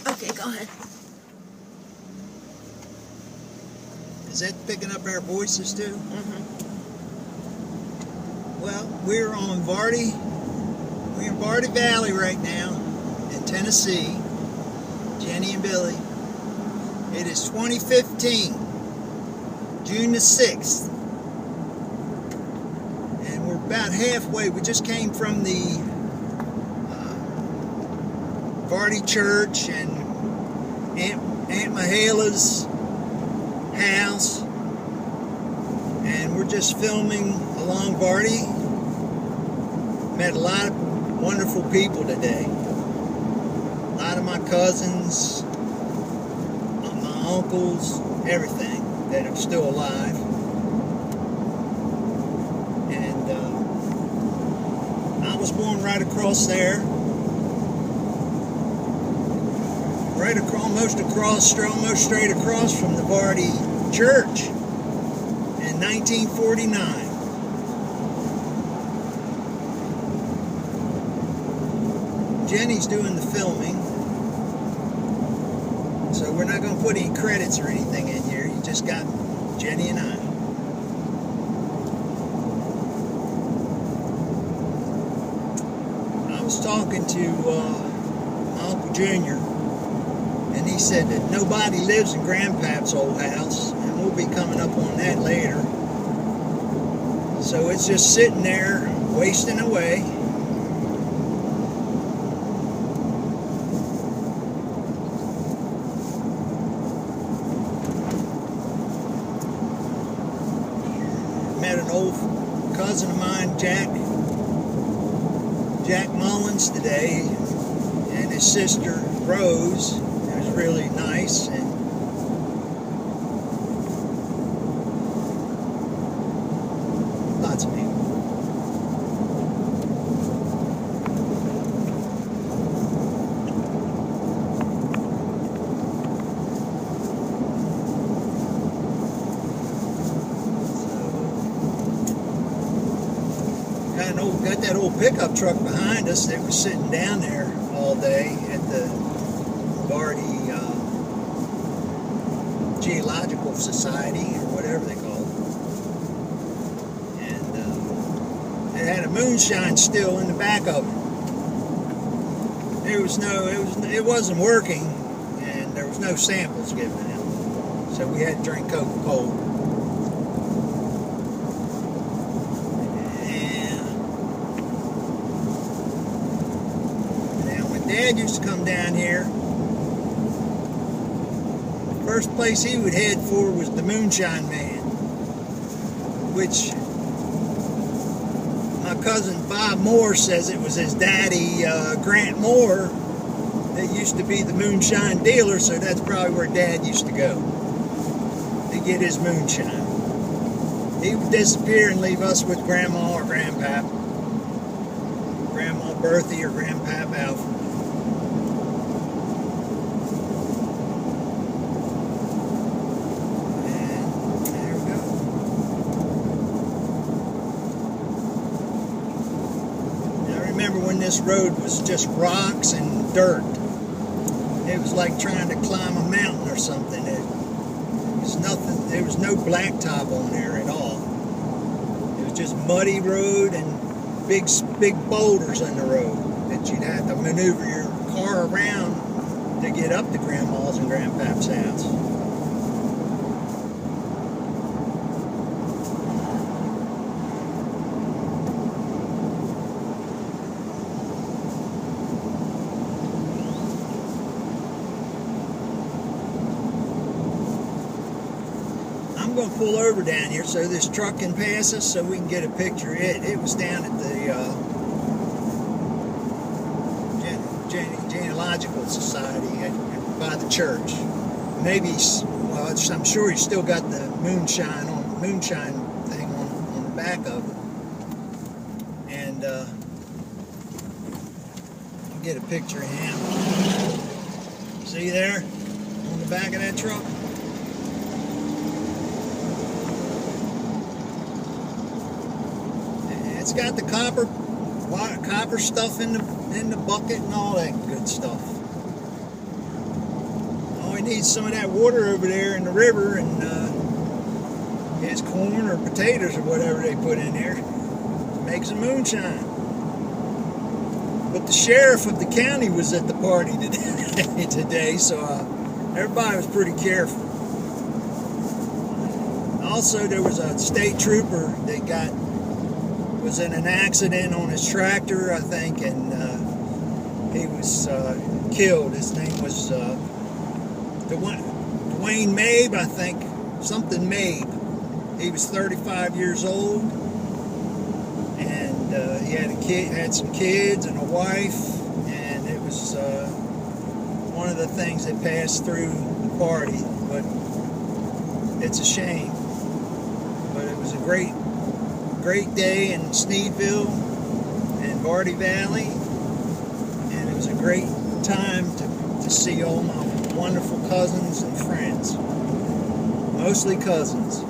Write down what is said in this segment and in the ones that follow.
Okay, go ahead. Is that picking up our voices too? Mm-hmm. Well, we're on Vardy. We're in Vardy Valley right now in Tennessee. Jenny and Billy. It is 2015, June the 6th. And we're about halfway. We just came from the Vardy Church and Aunt Mahala's house. And we're just filming along Vardy. Met a lot of wonderful people today. A lot of my cousins, my uncles, everything that are still alive. And I was born right across there. Right across, almost straight across from the Vardy Church in 1949. Jenny's doing the filming, so we're not going to put any credits or anything in here. You just got Jenny and I. I was talking to my Uncle Junior, and he said that nobody lives in Grandpap's old house, and we'll be coming up on that later. So it's just sitting there, wasting away. Met an old cousin of mine, Jack Mullins, today, and his sister Rose. It was really nice, and lots of people. Got that old pickup truck behind us that was sitting down there all day at the Vardy Geological Society, or whatever they call it. And it had a moonshine still in the back of it. It wasn't working, and there was no samples given out. So we had to drink Coca-Cola. Dad used to come down here. The first place he would head for was the Moonshine Man, which my cousin Bob Moore says it was his daddy, Grant Moore, that used to be the moonshine dealer, so that's probably where Dad used to go to get his moonshine. He would disappear and leave us with Grandma or Grandpap, Grandma Berthy or Grandpap Alfred. Remember when this road was just rocks and dirt. It was like trying to climb a mountain or something. It was nothing. There was no blacktop on there at all. It was just muddy road and big boulders in the road that you'd have to maneuver your car around to get up to Grandma's and Grandpap's house. I'm going to pull over down here so this truck can pass us so we can get a picture. It was down at the Geological Society by the church. Maybe, well, I'm sure he's still got the moonshine thing on the back of it. And I'll get a picture of him. See there on the back of that truck? It's got the copper stuff in the bucket and all that good stuff. needs some of that water over there in the river, and his corn or potatoes or whatever they put in there makes some moonshine. But the sheriff of the county was at the party today, so everybody was pretty careful. Also, there was a state trooper that was in an accident on his tractor, I think, and he was killed. His name was Dwayne Mabe, I think, something Mabe. He was 35 years old, and he had some kids and a wife, and it was one of the things that passed through the party. But it's a shame. But it was a great day in Sneedville and Vardy Valley, and it was a great time to see all my wonderful cousins and friends, mostly cousins.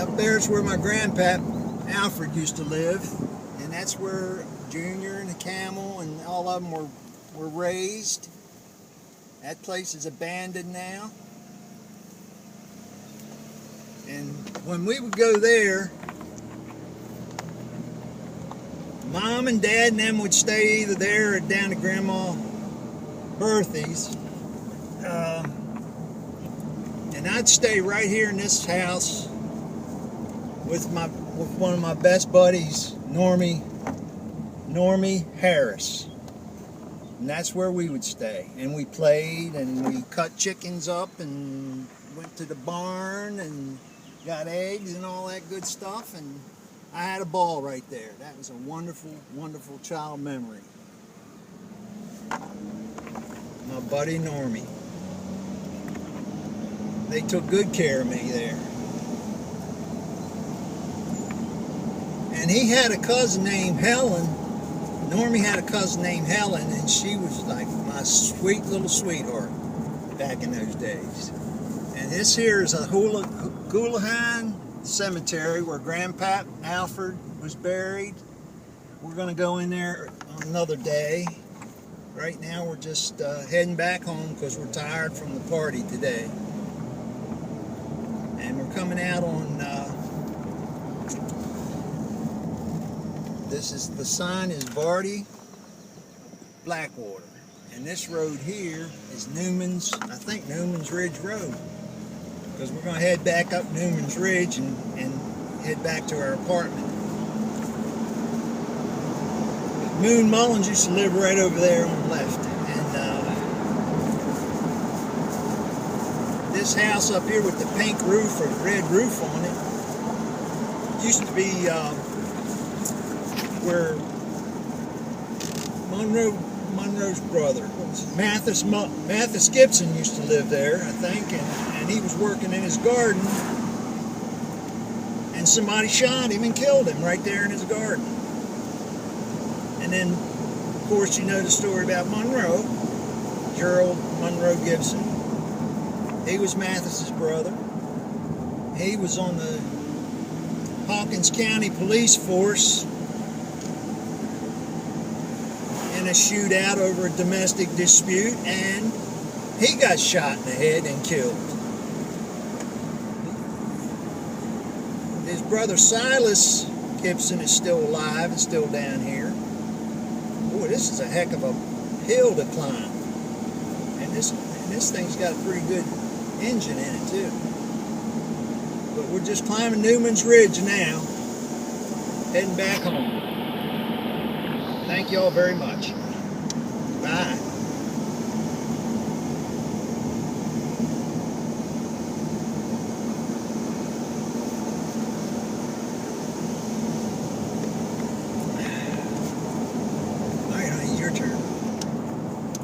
Up there's where my grandpap Alfred used to live, and that's where Junior and the Camel and all of them were raised. That place is abandoned now. And when we would go there, Mom and Dad and them would stay either there or down to Grandma Berthy's. And I'd stay right here in this house with one of my best buddies, Normie Harris. And that's where we would stay. And we played, and we cut chickens up, and went to the barn, and got eggs and all that good stuff. And I had a ball right there. That was a wonderful, wonderful child memory. My buddy Normie. They took good care of me there. And he had a cousin named Helen. Normie had a cousin named Helen, and she was like my sweet little sweetheart back in those days. And this here is a Houlihan Cemetery where Grandpap Alfred was buried. We're going to go in there on another day. Right now we're just heading back home because we're tired from the party today. And we're coming out on... the sign is Vardy, Blackwater. And this road here is Newman's Ridge Road. Because we're going to head back up Newman's Ridge and head back to our apartment. Moon Mullins used to live right over there on the left. And this house up here with the pink roof or red roof on it used to be where Monroe's brother, Mathis Gibson, used to live there, I think, and he was working in his garden, and somebody shot him and killed him right there in his garden. And then, of course, you know the story about Monroe, Gerald Monroe Gibson. He was Mathis's brother. He was on the Hawkins County Police Force in a shootout over a domestic dispute, and he got shot in the head and killed. His brother Silas Gibson is still alive and still down here. Boy, this is a heck of a hill to climb. And this thing's got a pretty good engine in it too. But we're just climbing Newman's Ridge now, heading back home. Thank you all very much. Bye. All right, honey, your turn.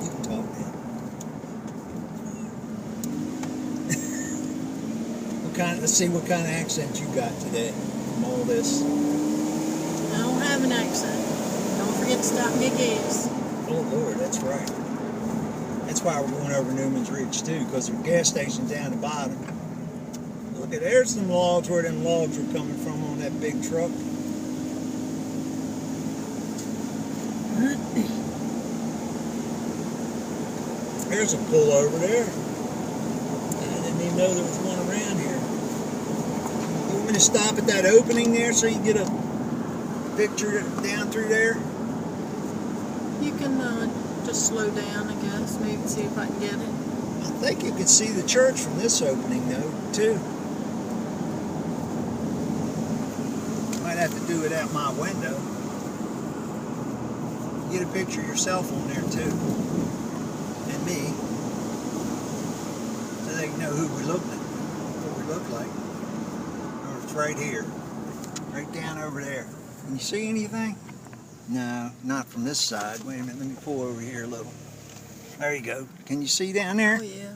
You can talk now. Let's see what kind of accent you got today from all this. I don't have an accent. Don't forget to stop and get gas. Oh, Lord, that's right. That's why we're going over Newman's Ridge, too, because there's a gas station down the bottom. Look at, there's some logs where them logs were coming from on that big truck. There's a pull over there. I didn't even know there was one around here. You want me to stop at that opening there so you can get a picture down through there? You can just slow down, I guess. Maybe see if I can get it. I think you can see the church from this opening though, too. Might have to do it out my window. Get a picture of yourself on there too. And me. So they can know who we look like. What we look like. Oh, it's right here. Right down over there. Can you see anything? No, not from this side. Wait a minute, let me pull over here a little. There you go. Can you see down there? Oh, yeah.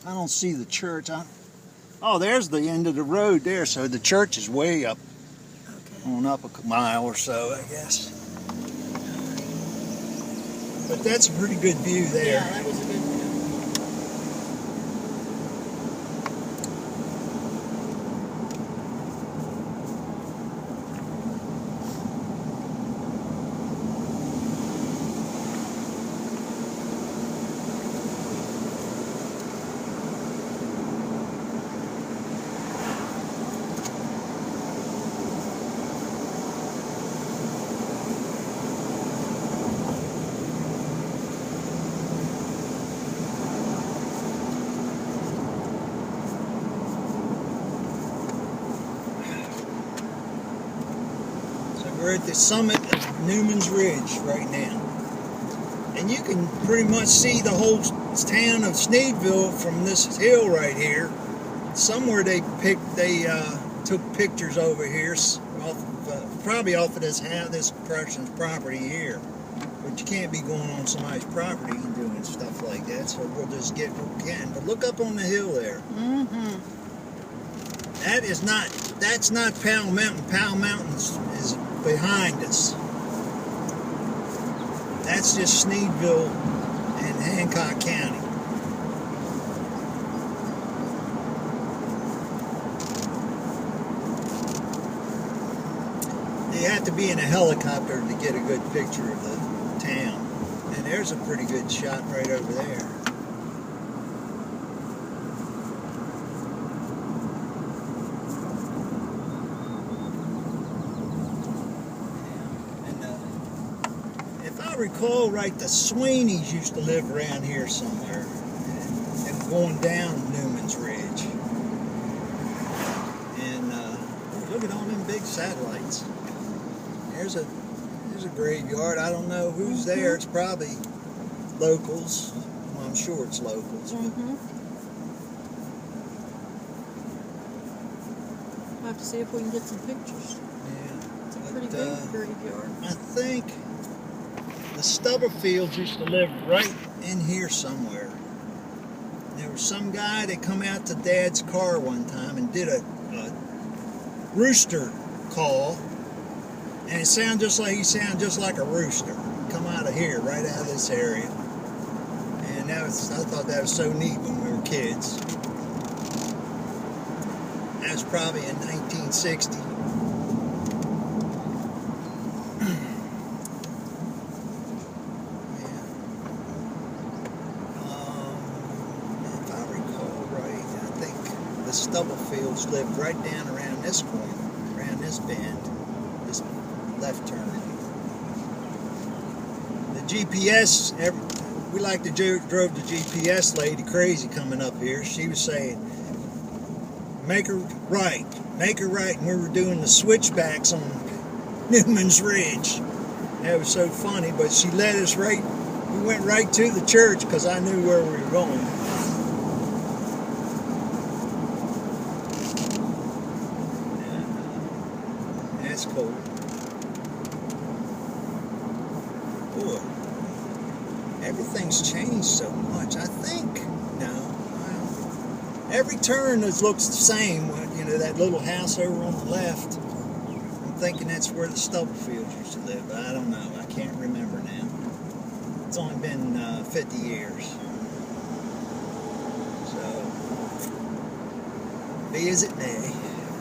I don't see the church. Oh, there's the end of the road there, so the church is way up, on up a mile or so, I guess. But that's a pretty good view there. Yeah, that was a good view. We're at the summit of Newman's Ridge right now. And you can pretty much see the whole town of Sneedville from this hill right here. Somewhere they took pictures over here, probably off of this person's property here. But you can't be going on somebody's property and doing stuff like that, so we'll just get what we can. But look up on the hill there. Mm-hmm. That's not Powell Mountain. Powell Mountain is behind us. That's just Sneedville and Hancock County. You have to be in a helicopter to get a good picture of the town. And there's a pretty good shot right over there. I recall right, the Sweeneys used to live around here somewhere, and going down Newman's Ridge. And look at all them big satellites. There's a graveyard. I don't know who's there. It's probably locals. Well, I'm sure it's locals. Mm-hmm. We'll have to see if we can get some pictures. Yeah, it's a pretty big graveyard. I think the Stubberfields used to live right in here somewhere. There was some guy that come out to Dad's car one time and did a rooster call, and he sounded just like a rooster. Come out of here, right out of this area. And I thought that was so neat when we were kids. That was probably in 1960. The Stubblefields lived right down around this corner, around this bend, this left turn. The GPS, we like to drove the GPS lady crazy coming up here. She was saying, make her right, and we were doing the switchbacks on Newman's Ridge. That was so funny, but she led us right, we went right to the church because I knew where we were going. That's cool. Boy, everything's changed so much. I think, every turn looks the same. You know, that little house over on the left. I'm thinking that's where the Stubblefields used to live, but I don't know. I can't remember now. It's only been 50 years. So, be as it may.